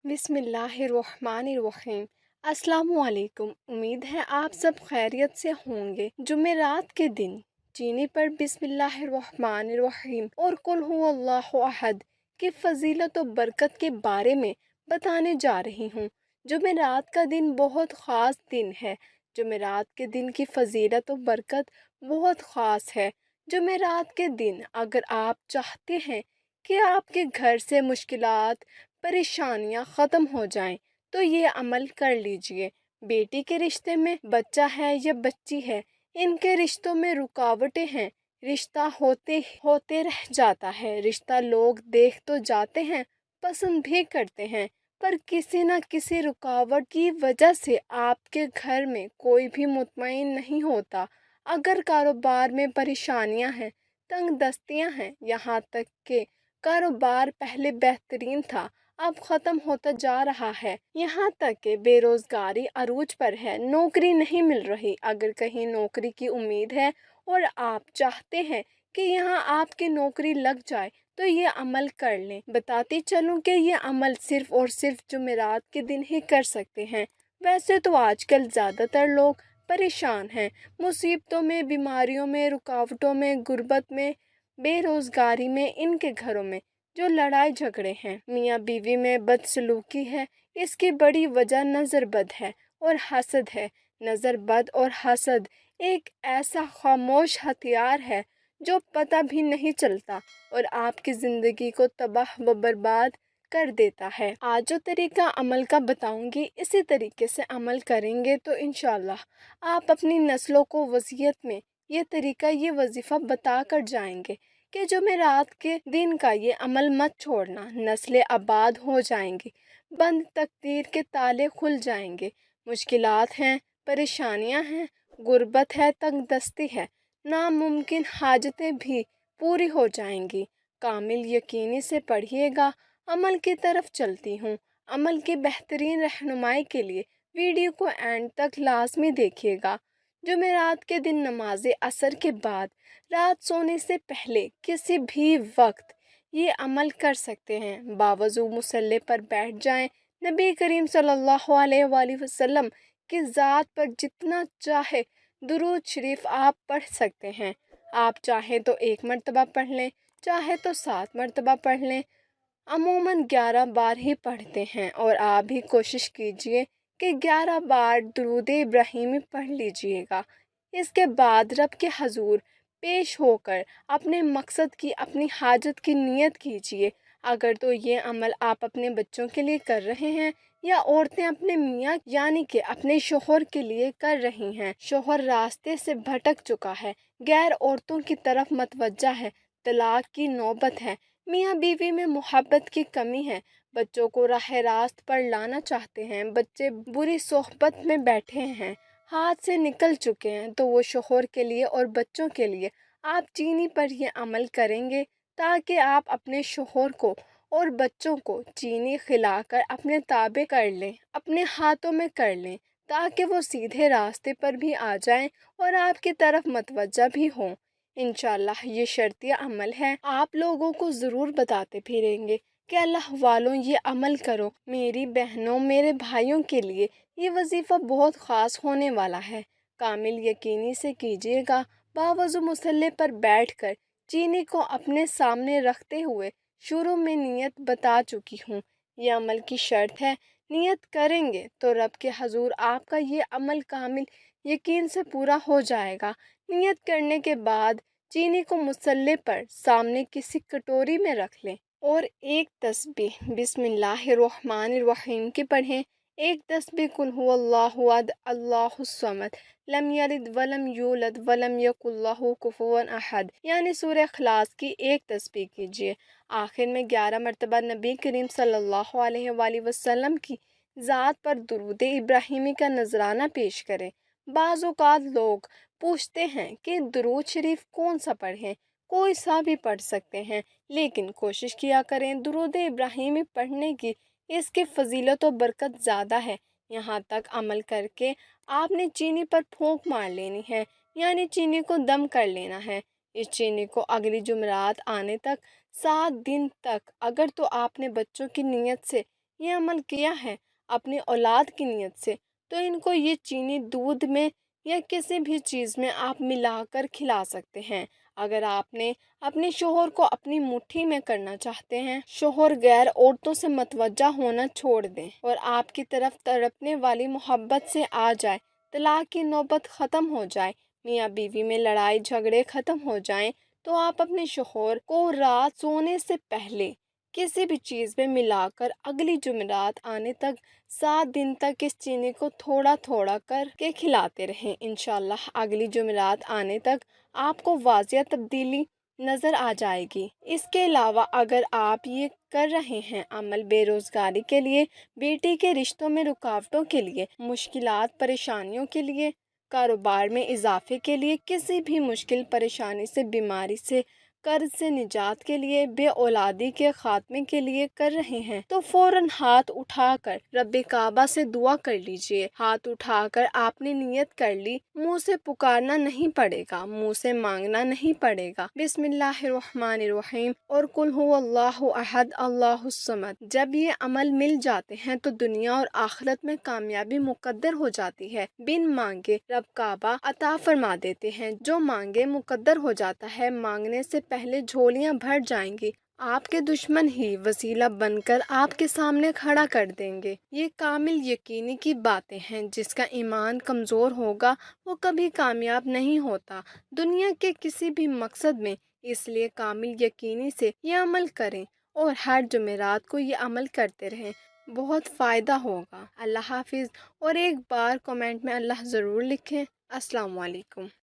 बिस्मिल्लाहिर्रहमानिर्रहीम। अस्सलामुअलैकुम। उम्मीद है आप सब खैरियत से होंगे। जुमेरात के दिन चीनी पर बिस्मिल्लाहिर्रहमानिर्रहीम और कुल हुवल्लाहु अहद की फजीलत और बरकत के बारे में बताने जा रही हूँ। जुमेरात का दिन बहुत ख़ास दिन है। जुमेरात के दिन की फजीलत और बरकत बहुत ख़ास है। जुमेरात के दिन अगर आप चाहते हैं कि आपके घर से मुश्किलात परेशानियां ख़त्म हो जाएं तो ये अमल कर लीजिए। बेटी के रिश्ते में, बच्चा है या बच्ची है, इनके रिश्तों में रुकावटें हैं। रिश्ता होते होते रह जाता है। रिश्ता लोग देख तो जाते हैं, पसंद भी करते हैं, पर किसी न किसी रुकावट की वजह से आपके घर में कोई भी मुतमईन नहीं होता। अगर कारोबार में परेशानियां हैं, तंग दस्तियां हैं, यहाँ तक कि कारोबार पहले बेहतरीन था, अब ख़त्म होता जा रहा है, यहाँ तक कि बेरोज़गारी अरूज पर है, नौकरी नहीं मिल रही। अगर कहीं नौकरी की उम्मीद है और आप चाहते हैं कि यहाँ आपकी नौकरी लग जाए तो ये अमल कर लें। बताती चलूँ कि ये अमल सिर्फ़ और सिर्फ जुमेरात के दिन ही कर सकते हैं। वैसे तो आजकल ज़्यादातर लोग परेशान हैं, मुसीबतों में, बीमारियों में, रुकावटों में, गुर्बत में, बेरोज़गारी में। इनके घरों में जो लड़ाई झगड़े हैं, मियाँ बीवी में बदसलूकी है, इसकी बड़ी वजह नज़रबद है और हसद है। नज़रबद और हसद एक ऐसा खामोश हथियार है जो पता भी नहीं चलता और आपकी ज़िंदगी को तबाह व बर्बाद कर देता है। आज जो तरीका अमल का बताऊंगी, इसी तरीके से अमल करेंगे तो इंशाल्लाह आप अपनी नस्लों को वसीयत में ये तरीका, ये वजीफ़ा बता कर जाएंगे कि जुमेरात के दिन का ये अमल मत छोड़ना। नस्लें आबाद हो जाएंगी, बंद तकदीर के ताले खुल जाएंगे। मुश्किलात हैं, परेशानियां हैं, गुर्बत है, तंग दस्ती है, नामुमकिन हाजतें भी पूरी हो जाएंगी। कामिल यकीनी से पढ़िएगा। अमल की तरफ चलती हूँ। अमल की बेहतरीन रहनुमाई के लिए वीडियो को एंड तक लाजमी देखिएगा। जुमेरात के दिन नमाज असर के बाद रात सोने से पहले किसी भी वक्त ये अमल कर सकते हैं। बावजू मुसल्ले पर बैठ जाएं। नबी करीम सल्लल्लाहु अलैहि वसल्लम की ज़ात पर जितना चाहे दुरूद शरीफ आप पढ़ सकते हैं। आप चाहें तो 1 मरतबा पढ़ लें, चाहे तो 7 मरतबा पढ़ लें। अमूमन 11 बार ही पढ़ते हैं और आप भी कोशिश कीजिए कि 11 बार दुरूद इब्राहिमी पढ़ लीजिएगा। इसके बाद रब के हजूर पेश होकर अपने मकसद की, अपनी हाजत की नियत कीजिए। अगर तो ये अमल आप अपने बच्चों के लिए कर रहे हैं या औरतें अपने मियाँ यानी कि अपने शोहर के लिए कर रही हैं, शोहर रास्ते से भटक चुका है, गैर औरतों की तरफ मतवज्जा है, तलाक की नौबत है, मियाँ बीवी में मोहब्बत की कमी है, बच्चों को राह रास्त पर लाना चाहते हैं, बच्चे बुरी सोहबत में बैठे हैं, हाथ से निकल चुके हैं, तो वो शोहर के लिए और बच्चों के लिए आप चीनी पर ये अमल करेंगे ताकि आप अपने शोहर को और बच्चों को चीनी खिलाकर अपने ताबे कर लें, अपने हाथों में कर लें, ताकि वो सीधे रास्ते पर भी आ जाएं और आपकी तरफ मतवज्जा भी हों। इंशाल्लाह ये शर्तिया अमल है। आप लोगों को ज़रूर बताते फिरेंगे कि अल्लाह वालों ये अमल करो। मेरी बहनों, मेरे भाइयों के लिए ये वजीफ़ा बहुत ख़ास होने वाला है। कामिल यकीनी से कीजिएगा। बावजू मुसल्ले पर बैठकर चीनी को अपने सामने रखते हुए शुरू में नियत बता चुकी हूँ। ये अमल की शर्त है। नियत करेंगे तो रब के हजूर आपका ये अमल कामिल यकीन से पूरा हो जाएगा। नियत करने के बाद चीनी को मुसल्ले पर सामने किसी कटोरी में रख लें और एक तस्बीह बिस्मिल्लाहिर्रहमानिर्रहीम की पढ़ें। एक तस्बीह कुल हुवल्लाहु अहद अल्लाहुस समद लम यलिद वलम यूलद वलम यकुल लहू कुफुवन अहद यानी सूरह इखलास की एक तस्बीह कीजिए। आखिर में 11 मरतबा नबी करीम सल्लल्लाहु अलैहि वसल्लम की ज़ात पर दुरूद इब्राहिमी का नजराना पेश करें। बाज़ औक़ात लोग पूछते हैं कि दुरूद शरीफ कौन सा पढ़ें। कोई सा भी पढ़ सकते हैं, लेकिन कोशिश किया करें दुरूद इब्राहिमी पढ़ने की। इसकी फजीलत और बरकत ज़्यादा है। यहाँ तक अमल करके आपने चीनी पर फूंक मार लेनी है, यानी चीनी को दम कर लेना है। इस चीनी को अगली जुमरात आने तक 7 दिन तक अगर तो आपने बच्चों की नीयत से یہ عمل کیا ہے اپنی اولاد کی نیت سے، تو ان کو یہ چینی دودھ میں یا کسی بھی چیز میں آپ ملا کر کھلا سکتے ہیں۔ اگر آپ نے اپنے شوہر کو اپنی مٹھی میں کرنا چاہتے ہیں، شوہر غیر عورتوں سے متوجہ ہونا چھوڑ دیں اور آپ کی طرف تڑپنے والی محبت سے آ جائے، طلاق کی نوبت ختم ہو جائے، میاں بیوی میں لڑائی جھگڑے ختم ہو جائیں، تو آپ اپنے شوہر کو رات سونے سے پہلے کسی بھی چیز میں ملا کر اگلی جمعرات آنے تک 7 دن تک اس چینی کو تھوڑا تھوڑا کر کے کھلاتے رہیں۔ انشاءاللہ اگلی جمعرات آنے تک آپ کو واضح تبدیلی نظر آ جائے گی۔ اس کے علاوہ اگر آپ یہ کر رہے ہیں عمل بے روزگاری کے لیے، بیٹی کے رشتوں میں رکاوٹوں کے لیے، مشکلات پریشانیوں کے لیے، کاروبار میں اضافے کے لیے، کسی بھی مشکل پریشانی سے، بیماری سے، قرض سے نجات کے لیے، بے اولادی کے خاتمے کے لیے کر رہے ہیں، تو فوراً ہاتھ اٹھا کر رب کعبہ سے دعا کر لیجئے۔ ہاتھ اٹھا کر آپ نے نیت کر لی، منہ سے پکارنا نہیں پڑے گا، منہ سے مانگنا نہیں پڑے گا۔ بسم اللہ الرحمن الرحیم اور قل هو اللہ احد اللہ الصمد۔ جب یہ عمل مل جاتے ہیں تو دنیا اور آخرت میں کامیابی مقدر ہو جاتی ہے۔ بن مانگے رب کعبہ عطا فرما دیتے ہیں، جو مانگے مقدر ہو جاتا ہے۔ مانگنے سے پہلے جھولیاں بھر جائیں گی، آپ کے دشمن ہی وسیلہ بن کر آپ کے سامنے کھڑا کر دیں گے۔ یہ کامل یقینی کی باتیں ہیں، جس کا ایمان کمزور ہوگا وہ کبھی کامیاب نہیں ہوتا دنیا کے کسی بھی مقصد میں۔ اس لیے کامل یقینی سے یہ عمل کریں اور ہر جمعرات کو یہ عمل کرتے رہیں، بہت فائدہ ہوگا۔ اللہ حافظ، اور ایک بار کمنٹ میں اللہ ضرور لکھیں۔ السلام علیکم۔